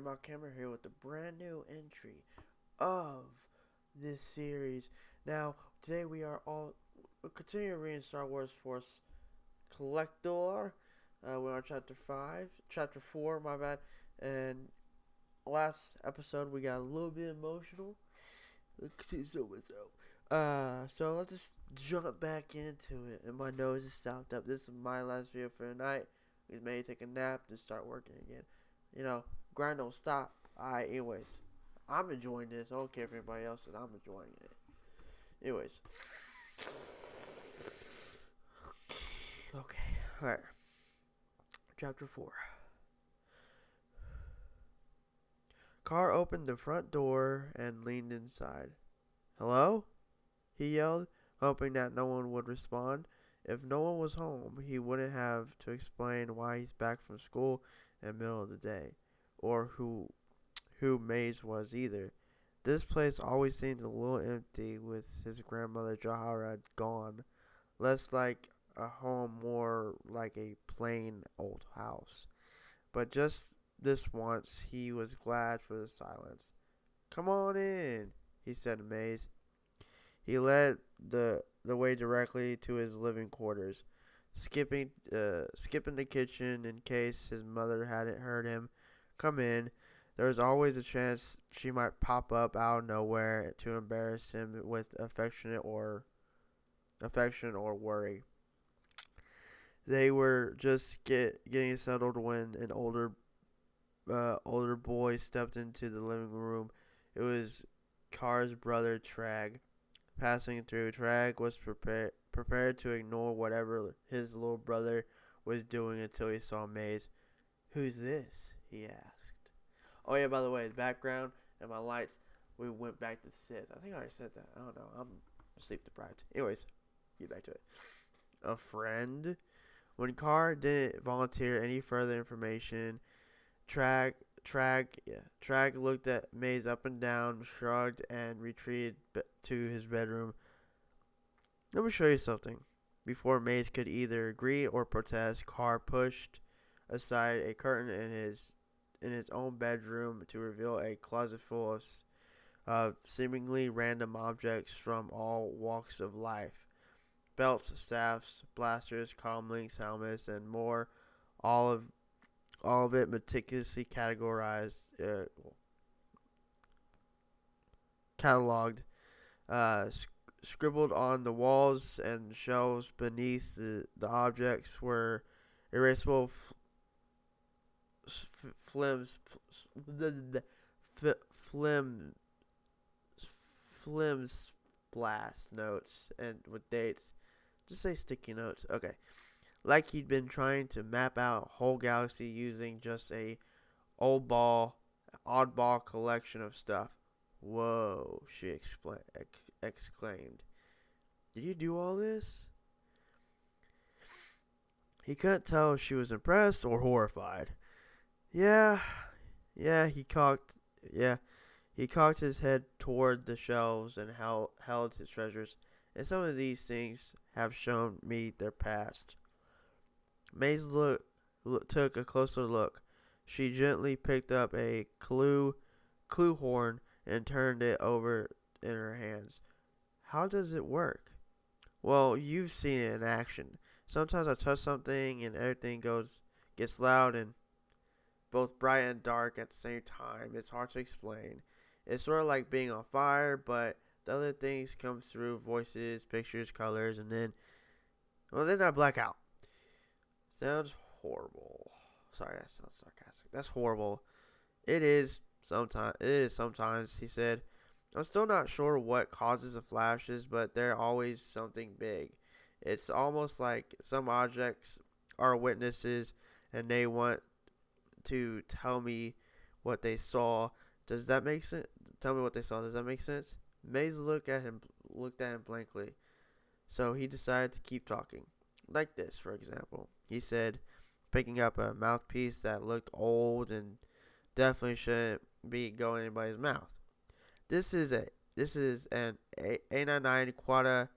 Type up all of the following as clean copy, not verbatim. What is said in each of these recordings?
Mount Cameron here with a brand new entry of this series. Now, today we're continuing reading Star Wars Force Collector. We're on chapter 4, my bad. And last episode we got a little bit emotional. So let's just jump back into it. And my nose is stopped up. This is my last video for the night. We may take a nap and start working again. Grind don't stop. Alright, anyways. I'm enjoying this. I don't care if anybody else is. I'm enjoying it. Anyways. Okay. Alright. Chapter 4. Carr opened the front door and leaned inside. Hello? He yelled, hoping that no one would respond. If no one was home, he wouldn't have to explain why he's back from school in the middle of the day, or who Maze was either. This place always seemed a little empty with his grandmother Jahara gone, less like a home, more like a plain old house. But just this once, he was glad for the silence. Come on in, he said to Maze. He led the way directly to his living quarters, skipping the kitchen in case his mother hadn't heard him come in. There was always a chance she might pop up out of nowhere to embarrass him with affection or worry. They were just getting settled when an older boy stepped into the living room. It was Carr's brother Trag. Passing through, Trag was prepared to ignore whatever his little brother was doing until he saw Maze. Who's this? He asked. Oh yeah, by the way, the background and my lights, we went back to Sith. I think I already said that. I don't know. I'm sleep deprived. Anyways, get back to it. A friend? When Carr didn't volunteer any further information, Trag looked at Maze up and down, shrugged, and retreated to his bedroom. Let me show you something. Before Maze could either agree or protest, Carr pushed aside a curtain in his own bedroom to reveal a closet full of seemingly random objects from all walks of life. Belts, staffs, blasters, comlinks, helmets, and more, all of it meticulously categorized, cataloged, scribbled on the walls and shelves beneath the objects were erasable flims blast notes and with dates. Just say sticky notes. Okay. Like he'd been trying to map out a whole galaxy using just a oddball collection of stuff. Whoa, she exclaimed. Did you do all this? He couldn't tell if she was impressed or horrified. Yeah, he cocked his head toward the shelves and held his treasures. And some of these things have shown me their past. Maze took a closer look. She gently picked up a clue horn and turned it over in her hands. How does it work? Well, you've seen it in action. Sometimes I touch something and everything gets loud and both bright and dark at the same time. It's hard to explain. It's sort of like being on fire, but the other things come through: voices, pictures, colors, and then I black out. Sounds horrible. Sorry, that sounds sarcastic. That's horrible. It is sometimes, he said. I'm still not sure what causes the flashes, but they're always something big. It's almost like some objects are witnesses and they want to tell me what they saw. Does that make sense? Tell me what they saw. Does that make sense? Maze looked at him blankly. So he decided to keep talking. Like this, for example, he said, picking up a mouthpiece that looked old and definitely shouldn't be going in anybody's mouth. This is an A99 quota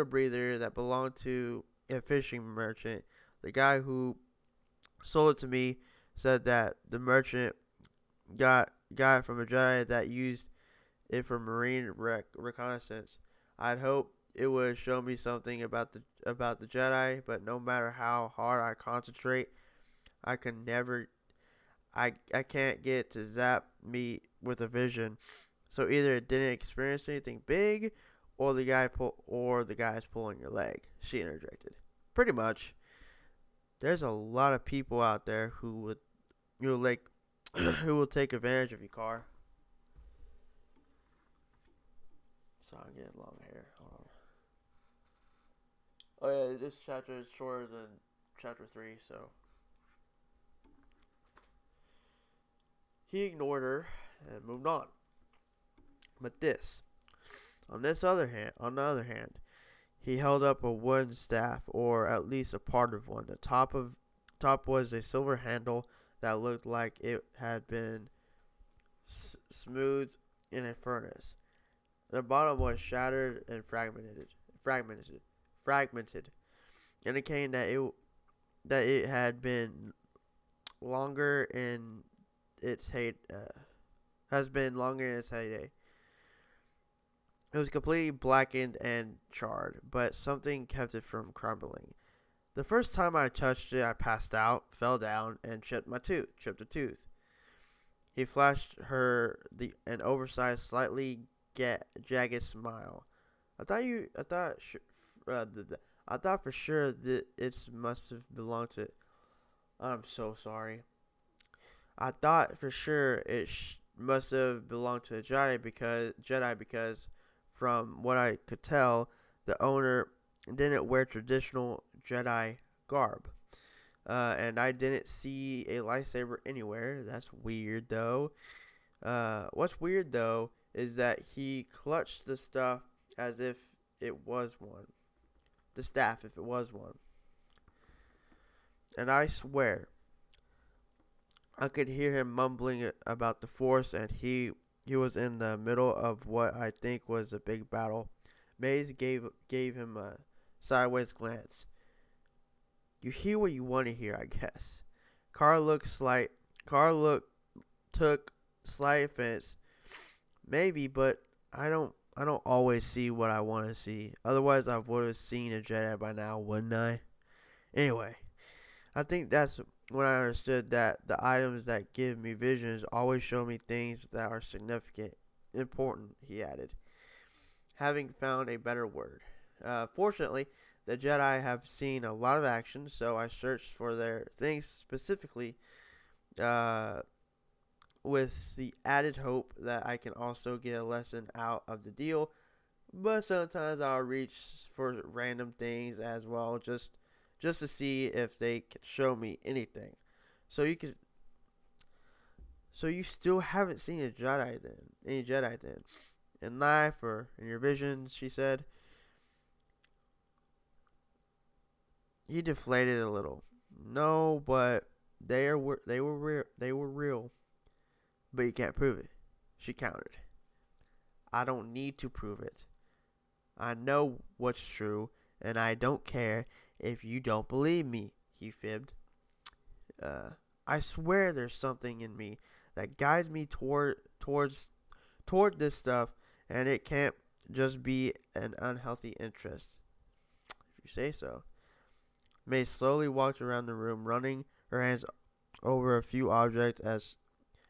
breather that belonged to a fishing merchant. The guy who sold it to me said that the merchant got it from a Jedi that used it for marine reconnaissance. I'd hope it would show me something about the Jedi, but no matter how hard I concentrate, I can never I can't get it to zap me with a vision. So either it didn't experience anything big, or the guy's pulling your leg. She interjected. Pretty much. There's a lot of people out there who would like who will take advantage of your car. So I'm getting long hair. Hold on. Oh yeah, this chapter is shorter than chapter 3, so he ignored her and moved on. But on the other hand, he held up a wooden staff, or at least a part of one. The top was a silver handle that looked like it had been smoothed in a furnace. The bottom was shattered and fragmented, indicating that it had been longer in its has been longer in its heyday. It was completely blackened and charred, but something kept it from crumbling. The first time I touched it, I passed out, fell down, and chipped a tooth. He flashed her an oversized, slightly jagged smile. I thought for sure that it must have belonged to. I'm so sorry. I thought for sure it must have belonged to a Jedi because from what I could tell, the owner didn't wear traditional Jedi garb. And I didn't see a lightsaber anywhere. That's weird, though. What's weird, though, is that he clutched the stuff as if it was one. The staff, if it was one. And I swear, I could hear him mumbling about the Force, and he was in the middle of what I think was a big battle. Maze gave him a sideways glance. You hear what you want to hear, I guess. Carl took slight offense. Maybe, but I don't always see what I want to see. Otherwise, I would have seen a Jedi by now, wouldn't I? Anyway, I think that's when I understood that the items that give me visions always show me things that are significant, important, he added, having found a better word. Fortunately, the Jedi have seen a lot of action, so I searched for their things specifically with the added hope that I can also get a lesson out of the deal. But sometimes I'll reach for random things as well, just to see if they can show me anything. So you still haven't seen any Jedi then, in life or in your visions, she said. He deflated a little. No, but they were real. But you can't prove it, she countered. I don't need to prove it. I know what's true, and I don't care if you don't believe me, he fibbed. I swear there's something in me that guides me toward this stuff, and it can't just be an unhealthy interest. If you say so. May slowly walked around the room, running her hands over a few objects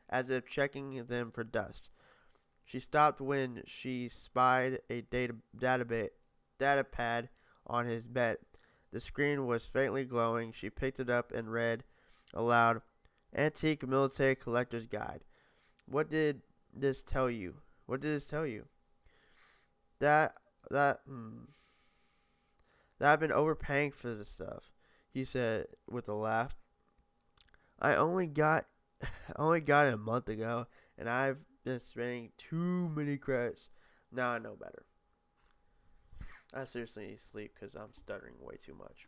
as if checking them for dust. She stopped when she spied a data pad on his bed. The screen was faintly glowing. She picked it up and read aloud, Antique Military Collector's Guide. What did this tell you? That I've been overpaying for this stuff, he said with a laugh. I only got it a month ago, and I've been spending too many credits. Now I know better. I seriously need sleep because I'm stuttering way too much.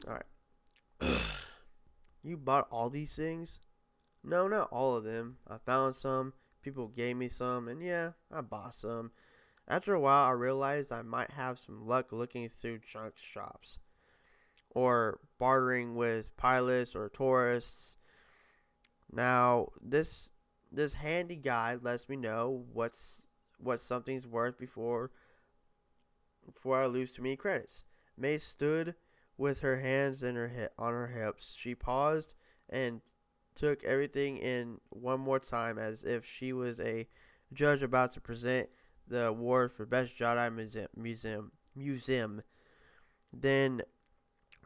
Alright. You bought all these things? No, not all of them. I found some People gave me some, and yeah, I bought some. After a while, I realized I might have some luck looking through junk shops or bartering with pilots or tourists. Now, this handy guide lets me know what something's worth before I lose too many credits. May stood with her hands on her hips. She paused and took everything in one more time as if she was a judge about to present the award for best Jedi museum. Then,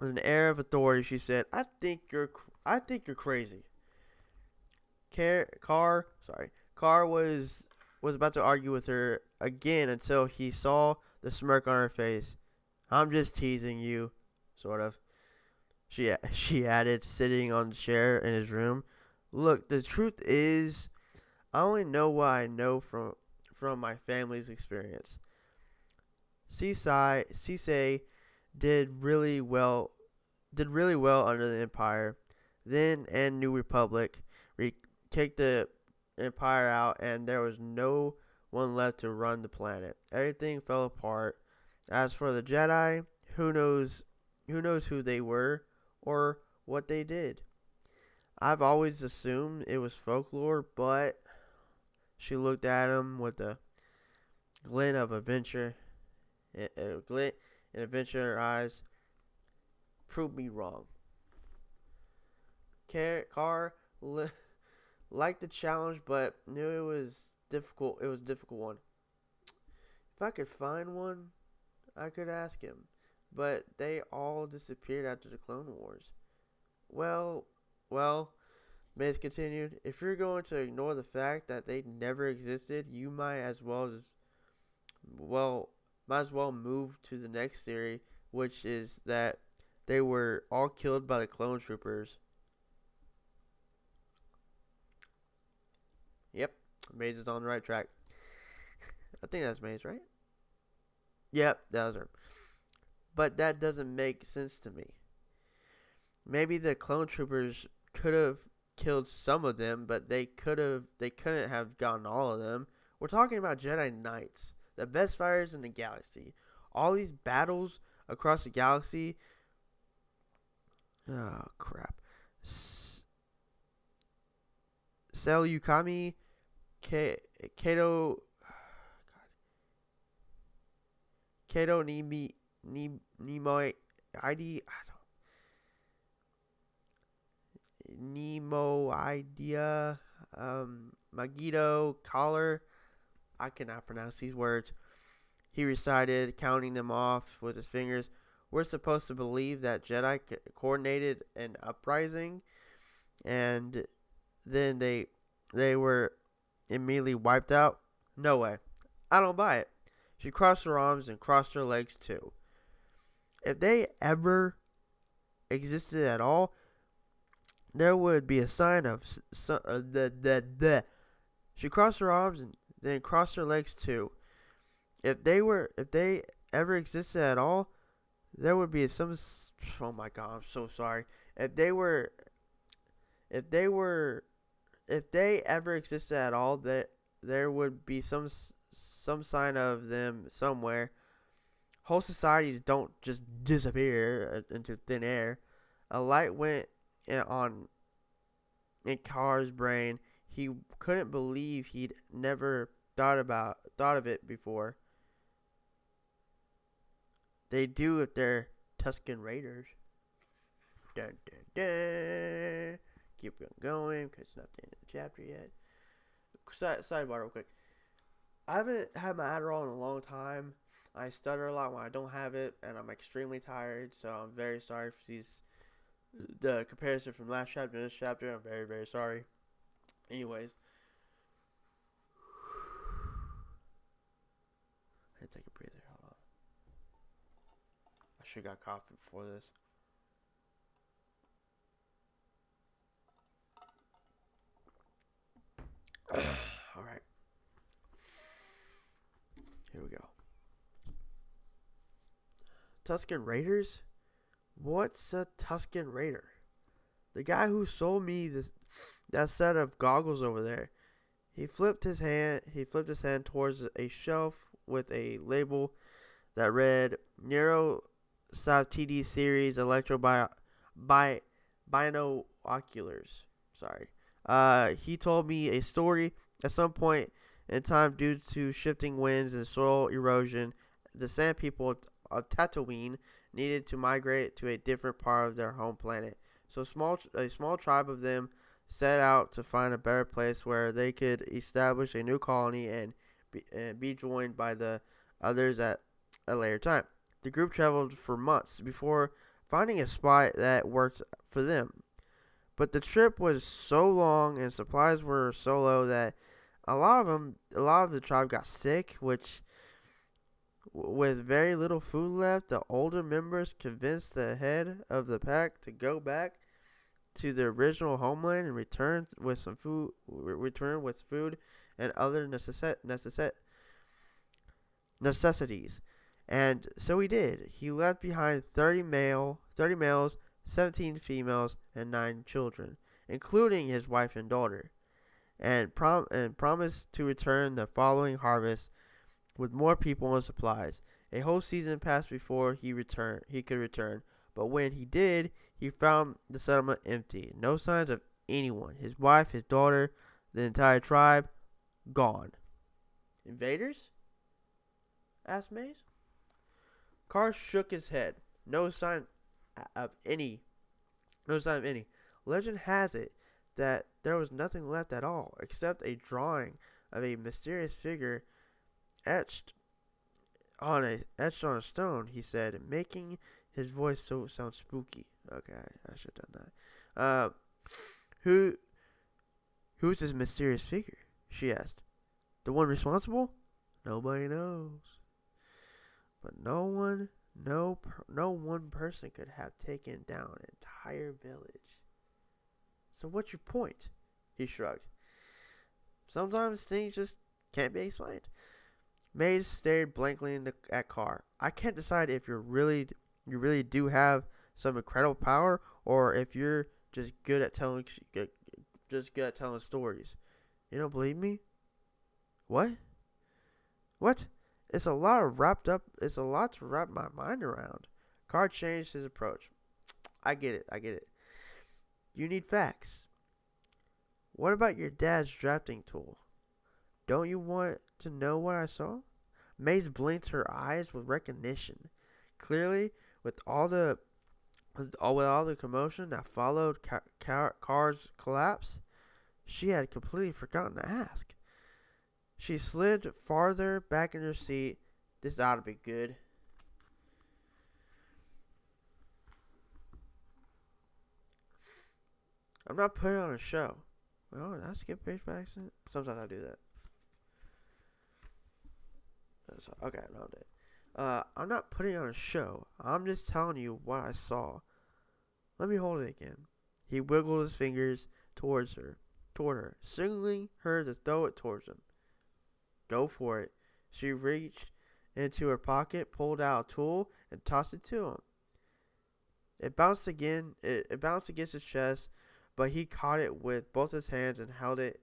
with an air of authority, she said, I think you're crazy." Carr was about to argue with her again until he saw the smirk on her face. "I'm just teasing you, sort of," she added, sitting on the chair in his room. "Look, the truth is, I only know what I know from my family's experience. Cisse did really well under the Empire, then and New Republic. Kicked the Empire out, and there was no one left to run the planet. Everything fell apart. As for the Jedi, who knows who they were or what they did. I've always assumed it was folklore, but..." She looked at him with a glint of adventure, in her eyes. "Prove me wrong." Carr liked the challenge, but knew it was difficult. It was a difficult one. If I could find one, I could ask him, but they all disappeared after the Clone Wars. Well, Mace continued, "if you're going to ignore the fact that they never existed, you might as well move to the next theory, which is that they were all killed by the clone troopers." Yep, Maze is on the right track. I think that's Maze, right? Yep, that was her. But that doesn't make sense to me. Maybe the clone troopers could have killed some of them, but they couldn't have gotten all of them. We're talking about Jedi Knights, the best fighters in the galaxy. All these battles across the galaxy. Oh crap. Seleucami, Kato Nemo ID, Nemo idea, Magito collar. I cannot pronounce these words. He recited, counting them off with his fingers. We're supposed to believe that Jedi coordinated an uprising, and then they were immediately wiped out. No way. I don't buy it. She crossed her arms and crossed her legs too. If they ever existed at all, there would be a sign of She crossed her arms and then crossed her legs too. If they ever existed at all, there would be some. Oh my God, I'm so sorry. If they ever existed at all, that there would be some sign of them somewhere. Whole societies don't just disappear into thin air. A light went on in Carr's brain. He couldn't believe he'd never thought of it before. They do if they're Tusken Raiders. Dun, dun, dun. Keep going because it's not the end of the chapter yet. Sidebar real quick. I haven't had my Adderall in a long time. I stutter a lot when I don't have it, and I'm extremely tired, so I'm very sorry for the comparison from last chapter to this chapter. I'm very, very sorry. Anyways. I had to take a breather. Hold on. I should have got coffee before this. Alright. Here we go. Tusken Raiders? What's a Tusken Raider? The guy who sold me that set of goggles over there. He flipped his hand towards a shelf with a label that read Neuro Stop TD Series Binoculars. Sorry. He told me a story. At some point in time, due to shifting winds and soil erosion, the Sand People of Tatooine needed to migrate to a different part of their home planet. So a small tribe of them set out to find a better place where they could establish a new colony and be joined by the others at a later time. The group traveled for months before finding a spot that worked for them. But the trip was so long and supplies were so low that a lot of the tribe got sick, which with very little food left, the older members convinced the head of the pack to go back to their original homeland and return with food and other necessities. And so he did. He left behind 30 males, 17 females, and 9 children, including his wife and daughter, and promised to return the following harvest with more people and supplies. A whole season passed before he could return, but when he did, he found the settlement empty. No signs of anyone. His wife, his daughter, the entire tribe, gone. Invaders? Asked Maze. Carr shook his head. No sign of any. Legend has it that there was nothing left at all, except a drawing of a mysterious figure etched on a stone, he said, making his voice sound spooky. Okay, I should have done that. Who's this mysterious figure? She asked. The one responsible? Nobody knows. But no one person could have taken down an entire village. So what's your point? He shrugged. Sometimes things just can't be explained. Maze stared blankly at Carr. I can't decide if you really do have some incredible power, or if you're just good at telling stories. You don't believe me? What? It's a lot to wrap my mind around. Carr changed his approach. I get it. You need facts. What about your dad's drafting tool? Don't you want to know what I saw? Maze blinked her eyes with recognition. Clearly, with all the commotion that followed Carr's collapse, she had completely forgotten to ask. She slid farther back in her seat. This ought to be good. I'm not putting on a show. Oh, did I skip page by accident? Sometimes I do that. Okay, no, I did. I'm not putting on a show. I'm just telling you what I saw. Let me hold it again. He wiggled his fingers toward her, signaling her to throw it towards him. Go for it. She reached into her pocket, pulled out a tool, and tossed it to him. It bounced again. It bounced against his chest, but he caught it with both his hands and held it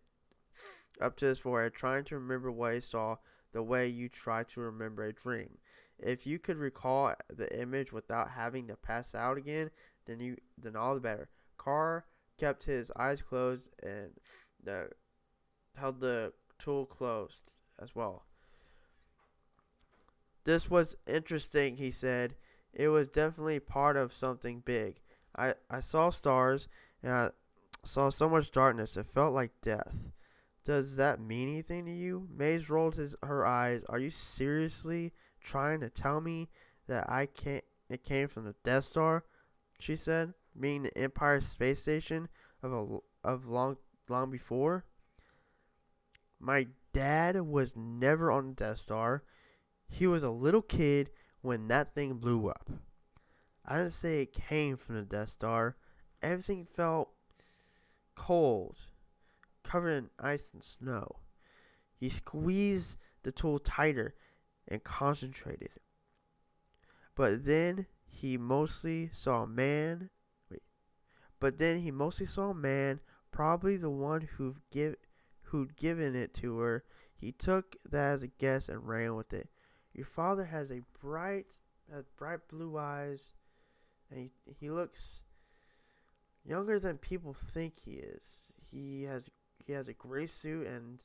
up to his forehead, trying to remember what he saw the way you try to remember a dream. If you could recall the image without having to pass out again, then all the better. Carr kept his eyes closed and held the tool closed as well. This was interesting, he said. It was definitely part of something big. I saw stars, and I saw so much darkness, it felt like death. Does that mean anything to you? Maze rolled her eyes. Are you seriously trying to tell me that it came from the Death Star? She said, meaning the Empire Space Station of long before. My dad was never on the Death Star. He was a little kid when that thing blew up. I didn't say it came from the Death Star. Everything felt cold, covered in ice and snow. He squeezed the tool tighter and concentrated. But then he mostly saw a man. Probably the one who'd given it to her. He took that as a guess and ran with it. Your father has bright blue eyes, and he looks younger than people think he is. He has a gray suit and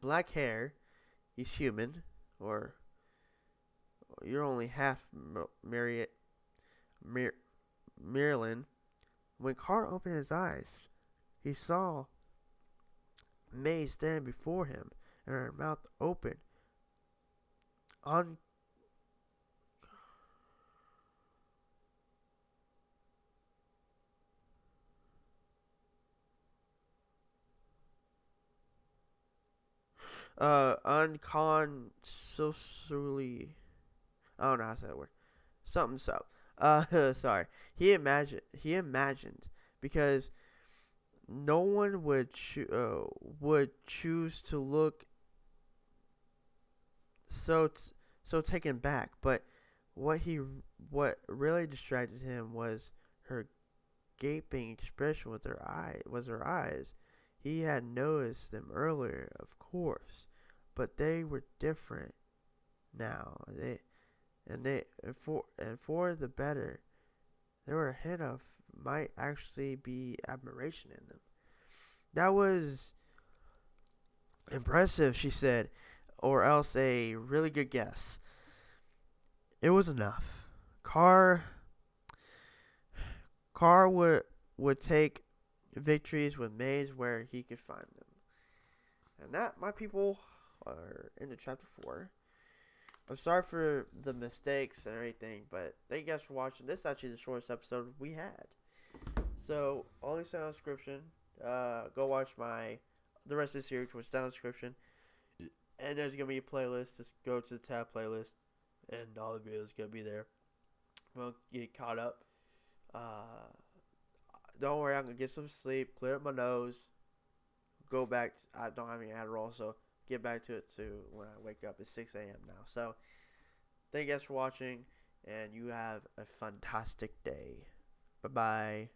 black hair. He's human, or you're only half Marilyn. When Carr opened his eyes, he saw May stand before him, and her mouth open. On unconsciously, I don't know how to say that word. Something's up. Sorry. He imagined because no one would choose to look so so taken back. But what really distracted him was her gaping expression with her eyes. He had noticed them earlier, of course, but they were different now. For the better. There were a hint of might actually be admiration in them. That was impressive, she said, or else a really good guess. It was enough. Carr would take victories with Maze where he could find them. And that, my people, are into chapter 4. I'm sorry for the mistakes and everything, but thank you guys for watching. This is actually the shortest episode we had. So, all these down in the description. Go watch the rest of the series, which is down in the description. And there's going to be a playlist. Just go to the tab playlist, and all the videos are going to be there. We'll get caught up. Don't worry, I'm going to get some sleep, clear up my nose, go back. I don't have any Adderall, so get back to it too when I wake up. It's 6 a.m. now. So, thank you guys for watching, and you have a fantastic day. Bye-bye.